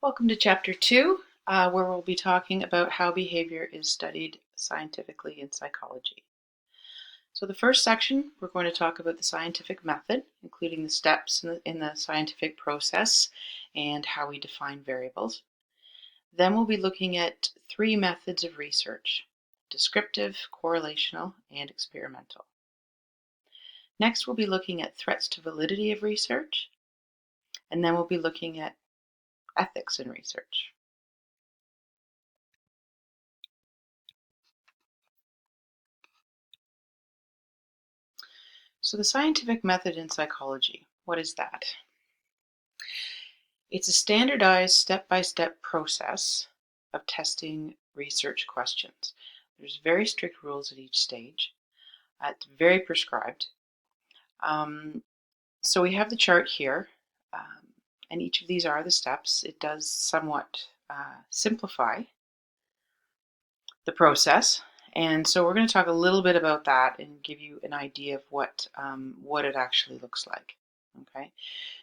Welcome to Chapter 2, where we'll be talking about how behavior is studied scientifically in psychology. So the first section, we're going to talk about the scientific method, including the steps in the scientific process and how we define variables. Then we'll be looking at three methods of research: descriptive, correlational, and experimental. Next, we'll be looking at threats to validity of research, and then we'll be looking at ethics in research. So the scientific method in psychology, what is that? It's a standardized step-by-step process of testing research questions. There's very strict rules at each stage. It's very prescribed. So we have the chart here, and each of these are the steps. It does somewhat simplify the process. And so we're going to talk a little bit about that and give you an idea of what it actually looks like. Okay,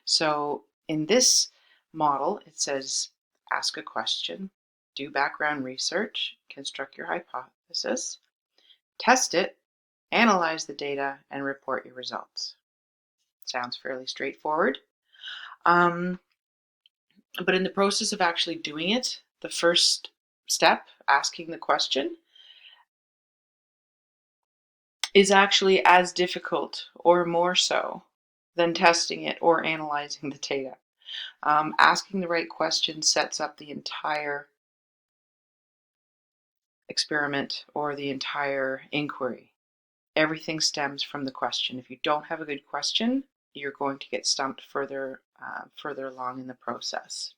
so in this model, it says ask a question, do background research, construct your hypothesis, test it, analyze the data, and report your results. Sounds fairly straightforward. But in the process of actually doing it, the first step, asking the question, is actually as difficult or more so than testing it or analyzing the data. Asking the right question sets up the entire experiment or the entire inquiry. Everything stems from the question. If you don't have a good question, you're going to get stumped further along in the process.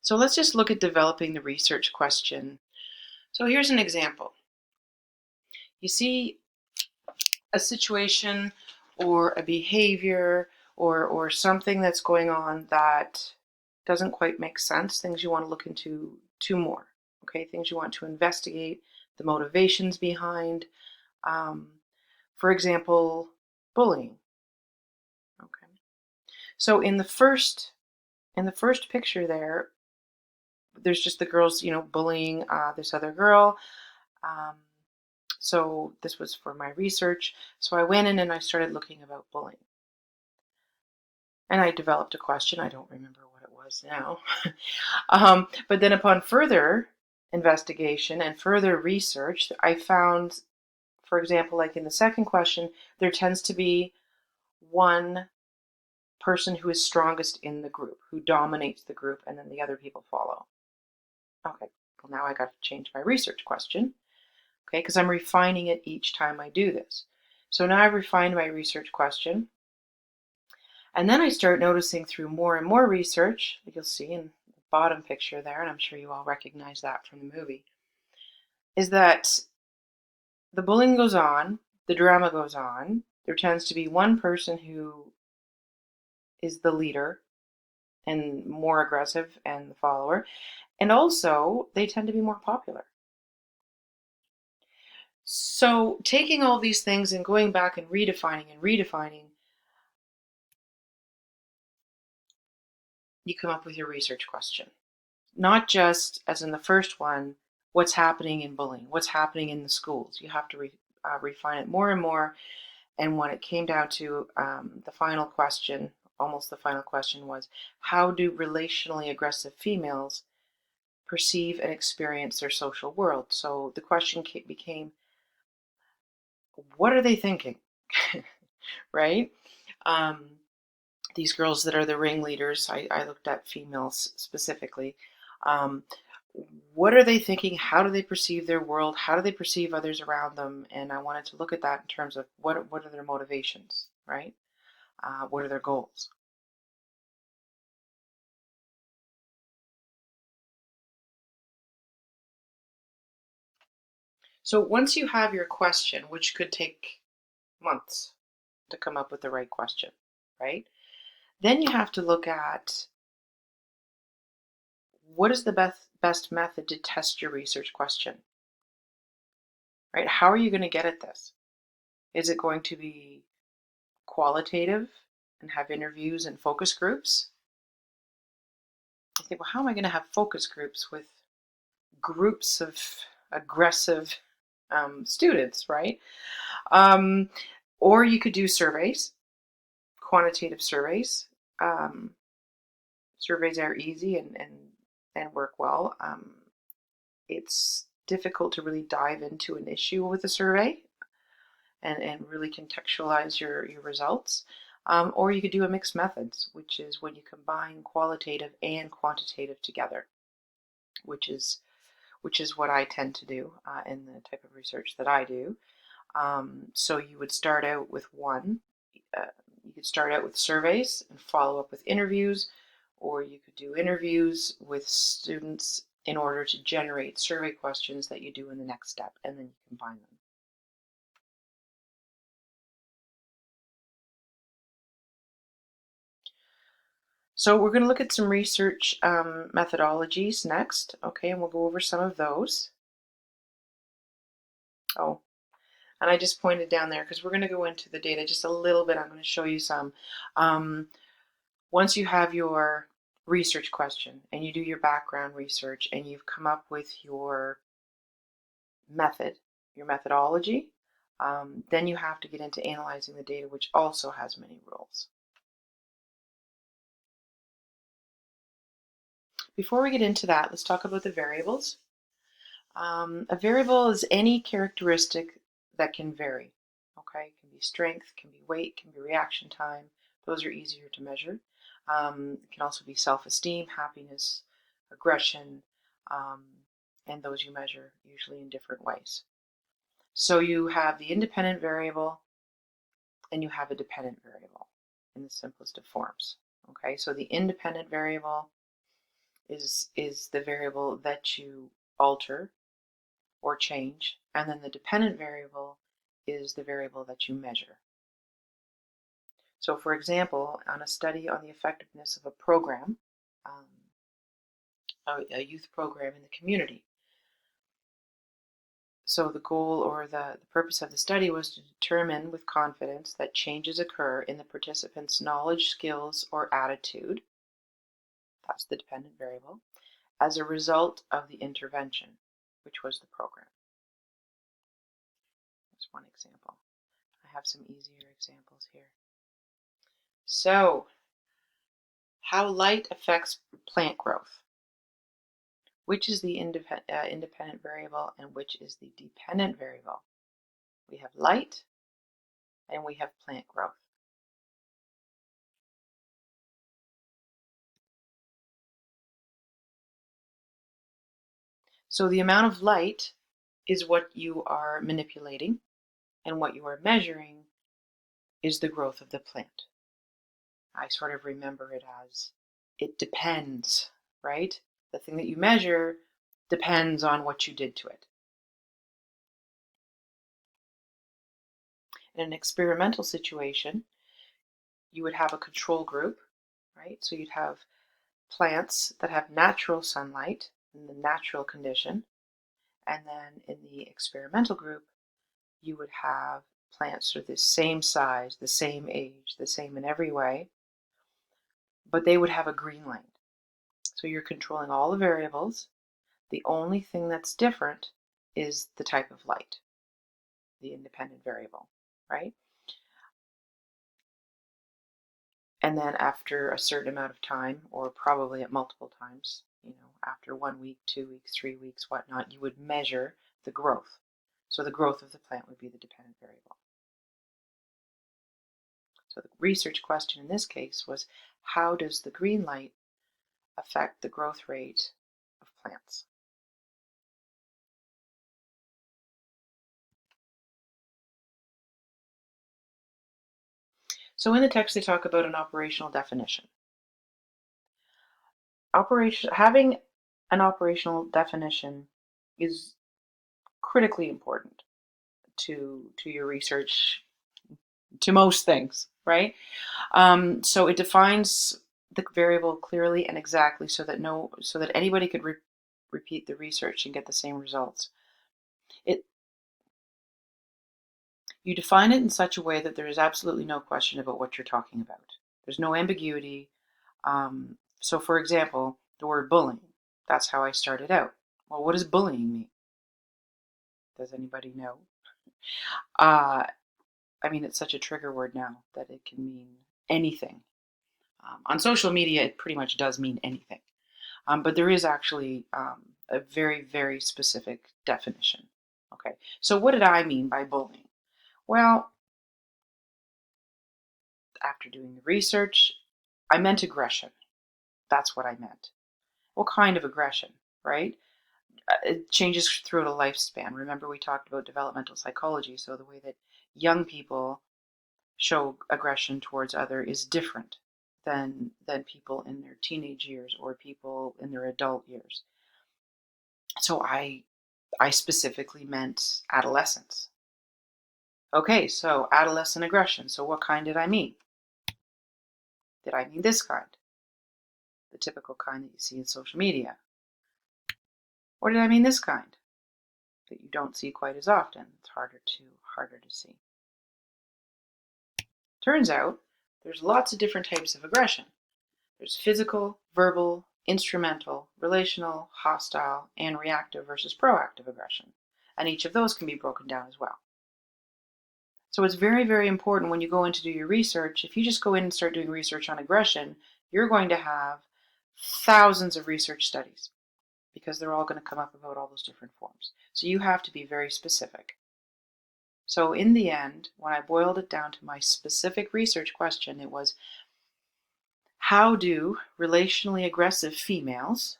So let's just look at developing the research question. So here's an example. You see a situation or a behavior or something that's going on that doesn't quite make sense, things you want to look into more, okay? Things you want to investigate, the motivations behind, for example, bullying, okay? So in the first picture there's just the girls, bullying this other girl. So this was for my research. So I went in and I started looking about bullying. And I developed a question. I don't remember what it was now. But then upon further investigation and further research, I found, for example, like in the second question, there tends to be one person who is strongest in the group, who dominates the group, and then the other people follow. Okay, well now I got to change my research question, okay, because I'm refining it each time I do this. So now I've refined my research question. And then I start noticing through more and more research, you'll see in the bottom picture there, and I'm sure you all recognize that from the movie, is that the bullying goes on, the drama goes on. There tends to be one person who is the leader and more aggressive and the follower. And also, they tend to be more popular. So taking all these things and going back and redefining, you come up with your research question. Not just, as in the first one, what's happening in bullying, what's happening in the schools. You have to refine it more and more. And when it came down to the final question, almost the final question was, how do relationally aggressive females perceive and experience their social world? So the question became, what are they thinking? Right? These girls that are the ringleaders, I looked at females specifically. What are they thinking? How do they perceive their world? How do they perceive others around them? And I wanted to look at that in terms of what are their motivations, right? What are their goals? So once you have your question, which could take months to come up with the right question, right? Then you have to look at what is the best method to test your research question, right? How are you going to get at this? Is it going to be qualitative and have interviews and focus groups? think, well, how am I going to have focus groups with groups of aggressive students, right? Um, or you could do surveys, quantitative surveys. Um, Surveys are easy and work well. It's difficult to really dive into an issue with a survey and really contextualize your results. Or you could do a mixed methods, which is when you combine qualitative and quantitative together, which is what I tend to do in the type of research that I do. So you would start out with one. You could start out with surveys and follow up with interviews, or you could do interviews with students in order to generate survey questions that you do in the next step, and then you combine them. So we're going to look at some research methodologies next, okay, and we'll go over some of those. Oh, and I just pointed down there because we're going to go into the data just a little bit. I'm going to show you some. Once you have your research question and you do your background research and you've come up with your method, your methodology, then you have to get into analyzing the data, which also has many rules. Before we get into that, let's talk about the variables. A variable is any characteristic that can vary. Okay, it can be strength, can be weight, can be reaction time. Those are easier to measure. It can also be self-esteem, happiness, aggression, and those you measure usually in different ways. So you have the independent variable and you have a dependent variable in the simplest of forms. Okay, so the independent variable is the variable that you alter or change, and then the dependent variable is the variable that you measure. So for example, on a study on the effectiveness of a program, a youth program in the community. So the goal or the purpose of the study was to determine with confidence that changes occur in the participants' knowledge, skills, or attitude, that's the dependent variable, as a result of the intervention, which was the program. That's one example. I have some easier examples here. So, how light affects plant growth? Which is the independent variable and which is the dependent variable? We have light and we have plant growth. So the amount of light is what you are manipulating, and what you are measuring is the growth of the plant. I sort of remember it as it depends, right? The thing that you measure depends on what you did to it. In an experimental situation, you would have a control group, right? So you'd have plants that have natural sunlight in the natural condition. And then in the experimental group, you would have plants that are the same size, the same age, the same in every way, but they would have a green light. So you're controlling all the variables. The only thing that's different is the type of light, the independent variable, right? And then after a certain amount of time, or probably at multiple times, after 1 week, 2 weeks, 3 weeks, whatnot, you would measure the growth. So the growth of the plant would be the dependent variable. So the research question in this case was, how does the green light affect the growth rate of plants? So in the text they talk about an operational definition. Having an operational definition is critically important to your research, to most things, right? So it defines the variable clearly and exactly so that anybody could repeat the research and get the same results. You define it in such a way that there is absolutely no question about what you're talking about. There's no ambiguity. So for example, the word bullying. That's how I started out. Well, what does bullying mean? Does anybody know? Uh, I mean, it's such a trigger word now that it can mean anything. On social media, it pretty much does mean anything. But there is actually a very, very specific definition. Okay, so what did I mean by bullying? Well, after doing the research, I meant aggression. That's what I meant. What kind of aggression, right? It changes throughout a lifespan. Remember, we talked about developmental psychology, so the way that young people show aggression towards other is different than people in their teenage years or people in their adult years. So I specifically meant adolescence. Okay, so adolescent aggression. So what kind did I mean? Did I mean this kind? The typical kind that you see in social media? Or did I mean this kind that you don't see quite as often? It's harder to see. Turns out there's lots of different types of aggression. There's physical, verbal, instrumental, relational, hostile, and reactive versus proactive aggression. And each of those can be broken down as well. So it's very, very important when you go in to do your research. If you just go in and start doing research on aggression, you're going to have thousands of research studies because they're all going to come up about all those different forms. So you have to be very specific. So in the end, when I boiled it down to my specific research question, it was, how do relationally aggressive females,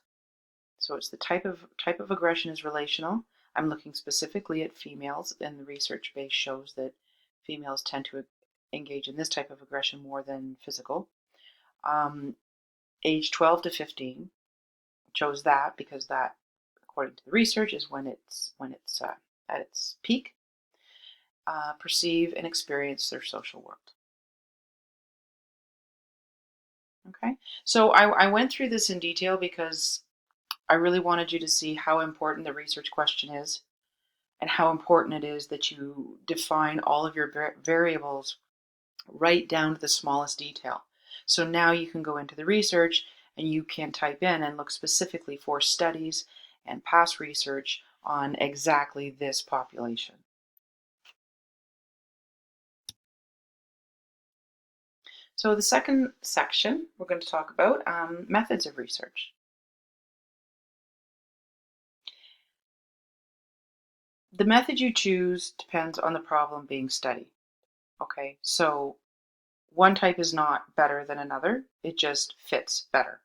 so it's the type of aggression is relational. I'm looking specifically at females, and the research base shows that females tend to engage in this type of aggression more than physical. Age 12 to 15, chose that because that, according to the research, is when it's at its peak. Perceive and experience their social world. Okay, so I went through this in detail because I really wanted you to see how important the research question is and how important it is that you define all of your variables right down to the smallest detail. So now you can go into the research and you can type in and look specifically for studies and past research on exactly this population. So the second section, we're going to talk about methods of research. The method you choose depends on the problem being studied. Okay, so one type is not better than another, it just fits better.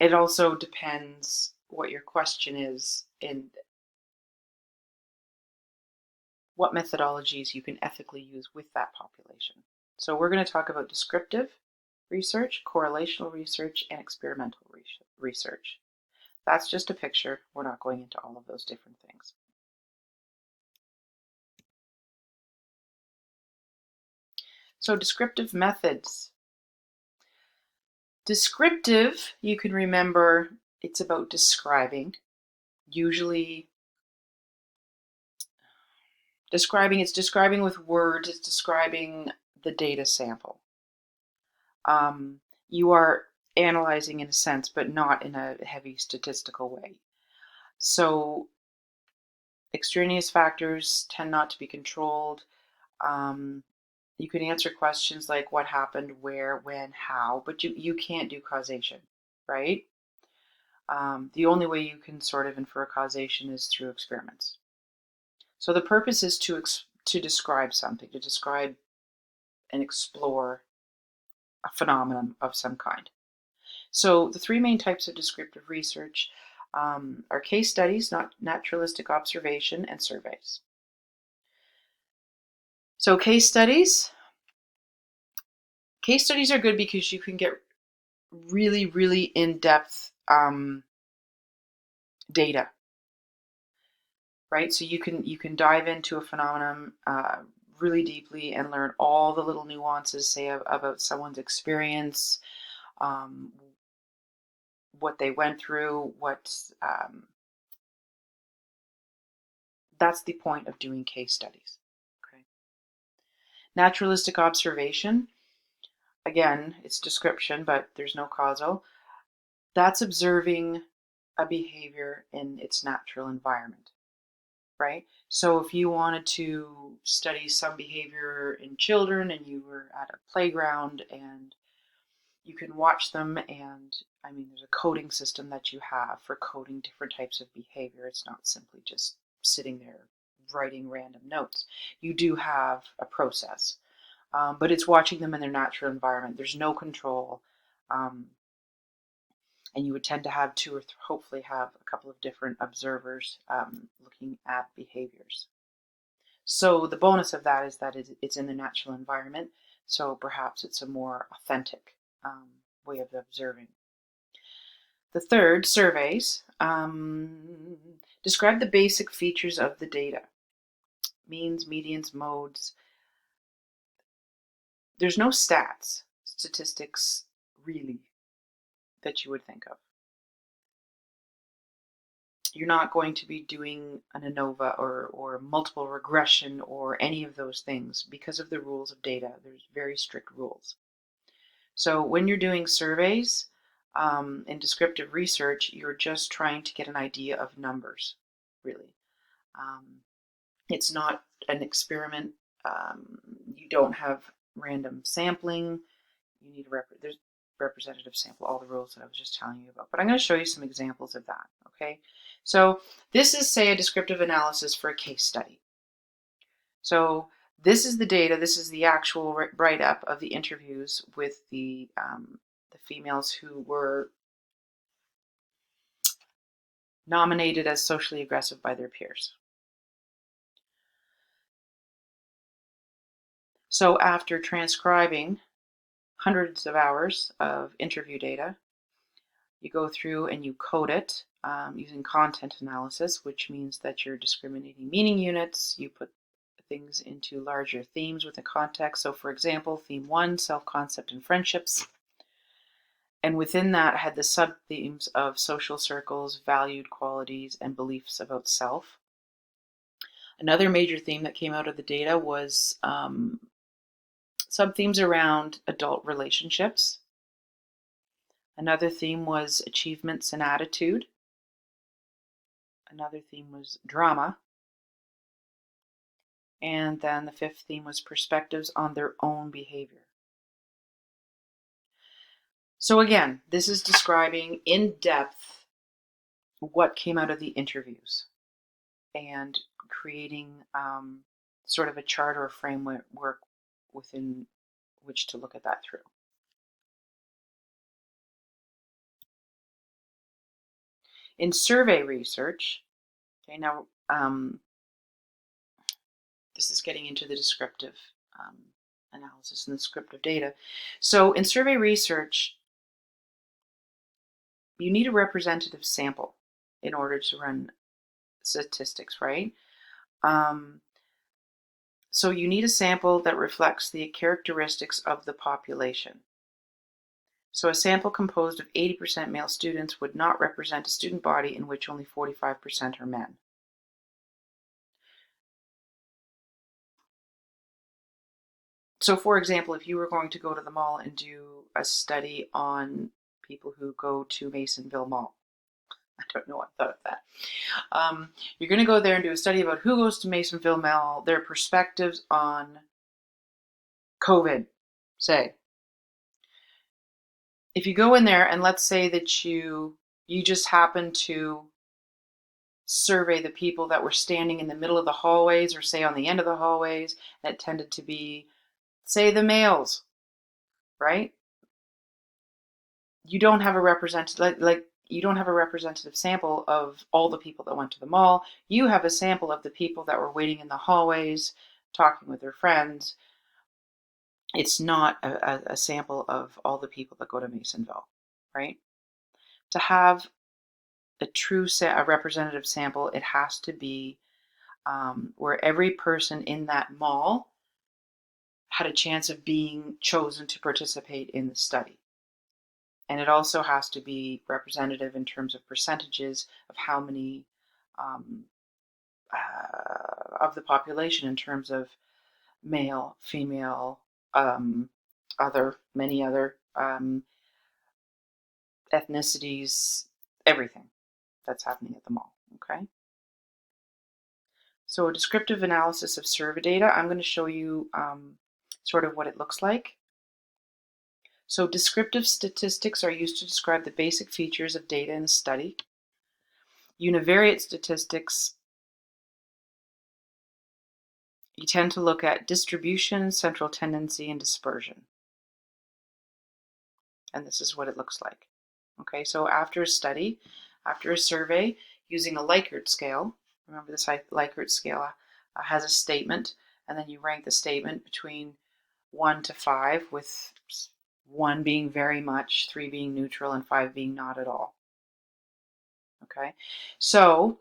It also depends what your question is and what methodologies you can ethically use with that population. So we're going to talk about descriptive research, correlational research, and experimental research. That's just a picture. We're not going into all of those different things. So descriptive methods. Descriptive, you can remember, it's about describing. Usually it's describing with words, it's describing the data sample. You are analyzing in a sense, but not in a heavy statistical way. So extraneous factors tend not to be controlled. You can answer questions like what happened, where, when, how, but you can't do causation, right? The only way you can sort of infer causation is through experiments. So the purpose is to describe something, to describe and explore a phenomenon of some kind. So the three main types of descriptive research are case studies, not naturalistic observation, and surveys. So case studies are good because you can get really, really in-depth data, right? So you can dive into a phenomenon really deeply and learn all the little nuances, say, about someone's experience, what they went through, that's the point of doing case studies. Okay. Naturalistic observation. again, it's description, but there's no causal. That's observing a behavior in its natural environment, right? So if you wanted to study some behavior in children and you were at a playground and you can watch them, and I mean, there's a coding system that you have for coding different types of behavior. It's not simply just sitting there writing random notes. You do have a process, but it's watching them in their natural environment. There's no control. And you would tend to have two or hopefully have a couple of different observers looking at behaviors. So the bonus of that is that it's in the natural environment, so perhaps it's a more authentic way of observing. The third, surveys, describe the basic features of the data. Means, medians, modes. There's no statistics really, that you would think of. You're not going to be doing an ANOVA or multiple regression or any of those things because of the rules of data. There's very strict rules. So when you're doing surveys and descriptive research, you're just trying to get an idea of numbers, really. It's not an experiment. You don't have random sampling. You need there's representative sample, all the rules that I was just telling you about. But I'm going to show you some examples of that, okay? So this is, say, a descriptive analysis for a case study. So this is the data. This is the actual write-up of the interviews with the females who were nominated as socially aggressive by their peers. So after transcribing hundreds of hours of interview data, you go through and you code it using content analysis, which means that you're discriminating meaning units. You put things into larger themes with a context. So for example, theme 1, self-concept and friendships. And within that, I had the sub-themes of social circles, valued qualities, and beliefs about self. Another major theme that came out of the data was sub-themes around adult relationships. Another theme was achievements and attitude. Another theme was drama. And then the fifth theme was perspectives on their own behavior. So again, this is describing in depth what came out of the interviews and creating sort of a chart or a framework within which to look at that through. In survey research, okay, now this is getting into the descriptive analysis and the descriptive data. So in survey research, you need a representative sample in order to run statistics, right? So you need a sample that reflects the characteristics of the population. So a sample composed of 80% male students would not represent a student body in which only 45% are men. So for example, if you were going to go to the mall and do a study on people who go to Masonville Mall, I don't know, I thought of that. You're going to go there and do a study about who goes to Masonville Mall, their perspectives on COVID, say. If you go in there and let's say that you just happen to survey the people that were standing in the middle of the hallways or say on the end of the hallways, that tended to be, say, the males, right? You don't have a you don't have a representative sample of all the people that went to the mall. You have a sample of the people that were waiting in the hallways, talking with their friends. It's not a sample of all the people that go to Masonville, right? To have a true a representative sample, it has to be where every person in that mall had a chance of being chosen to participate in the study. And it also has to be representative in terms of percentages of how many of the population in terms of male, female, many other ethnicities, everything that's happening at the mall, okay? So a descriptive analysis of survey data, I'm going to show you sort of what it looks like. So descriptive statistics are used to describe the basic features of data in a study. Univariate statistics, you tend to look at distribution, central tendency, and dispersion. And this is what it looks like. Okay, so after a study, after a survey, using a Likert scale, remember this Likert scale has a statement, and then you rank the statement between 1 to 5, with 1 being very much, 3 being neutral, and 5 being not at all. Okay, so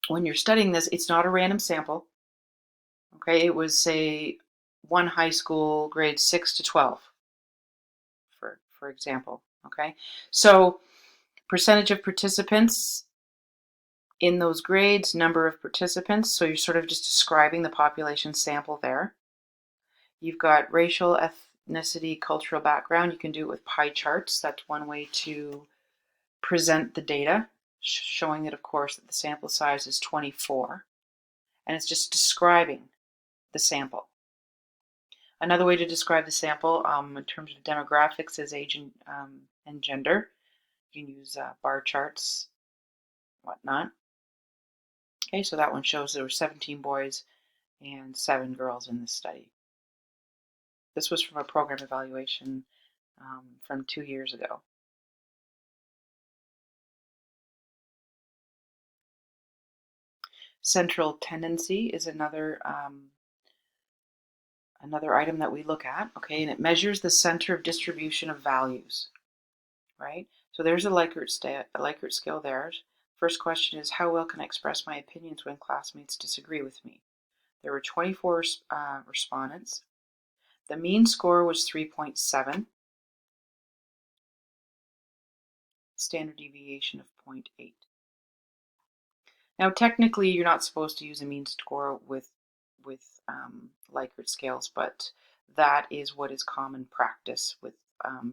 when you're studying this, it's not a random sample. Okay, it was, say, one high school, grades 6 to 12, for example. Okay, so percentage of participants in those grades, number of participants, so you're sort of just describing the population sample there. You've got racial, ethnicity, cultural background. You can do it with pie charts. That's one way to present the data, showing that, of course, that the sample size is 24, and it's just describing the sample. Another way to describe the sample in terms of demographics is age and gender. You can use bar charts, whatnot. Okay, so that one shows there were 17 boys and 7 girls in this study. This was from a program evaluation from 2 years ago. Central tendency is another item that we look at, okay, and it measures the center of distribution of values, right? So there's a Likert scale there. First question is, how well can I express my opinions when classmates disagree with me? There were 24 respondents. The mean score was 3.7, standard deviation of 0.8. Now, technically, you're not supposed to use a mean score with Likert scales, but that is what is common practice with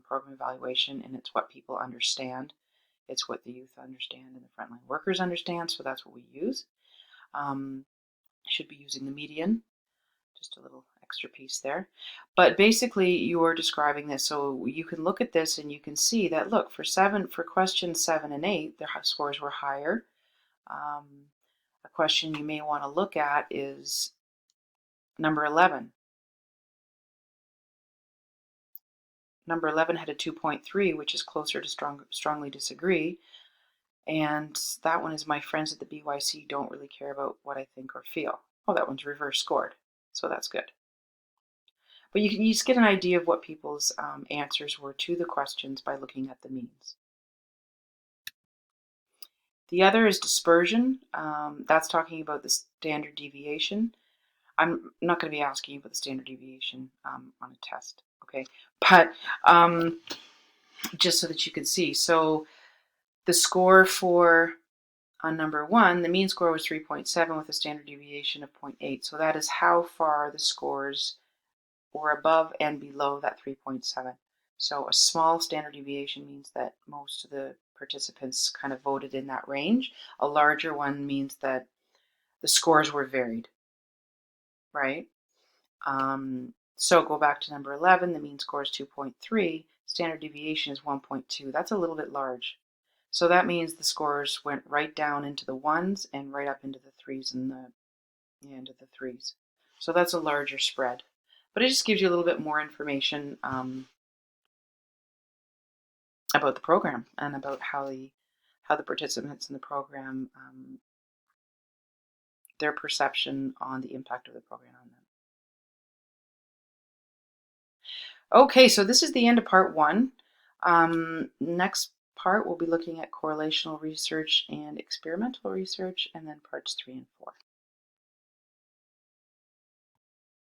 program evaluation, and it's what people understand. It's what the youth understand and the frontline workers understand, so that's what we use. Should be using the median, just a little extra piece there. But basically, you are describing this, so you can look at this and you can see that, look, for questions 7 and 8, the scores were higher. A question you may want to look at is number 11. Number 11 had a 2.3, which is closer to strongly disagree. And that one is, my friends at the BYC don't really care about what I think or feel. Oh, that one's reverse scored, so that's good. But you just get an idea of what people's answers were to the questions by looking at the means. The other is dispersion. That's talking about the standard deviation. I'm not going to be asking you about the standard deviation on a test, okay? But just so that you can see. So the score for on number 1, the mean score was 3.7 with a standard deviation of 0.8. So that is how far the scores were above and below that 3.7. So a small standard deviation means that most of the participants kind of voted in that range. A larger one means that the scores were varied, right? So go back to number 11, the mean score is 2.3, standard deviation is 1.2. That's a little bit large. So that means the scores went right down into the 1s and right up into the 3s and into the 3s. So that's a larger spread. But it just gives you a little bit more information about the program and about how the participants in the program, their perception on the impact of the program on them. Okay, so this is the end of part 1. Next part, we'll be looking at correlational research and experimental research, and then parts 3 and 4.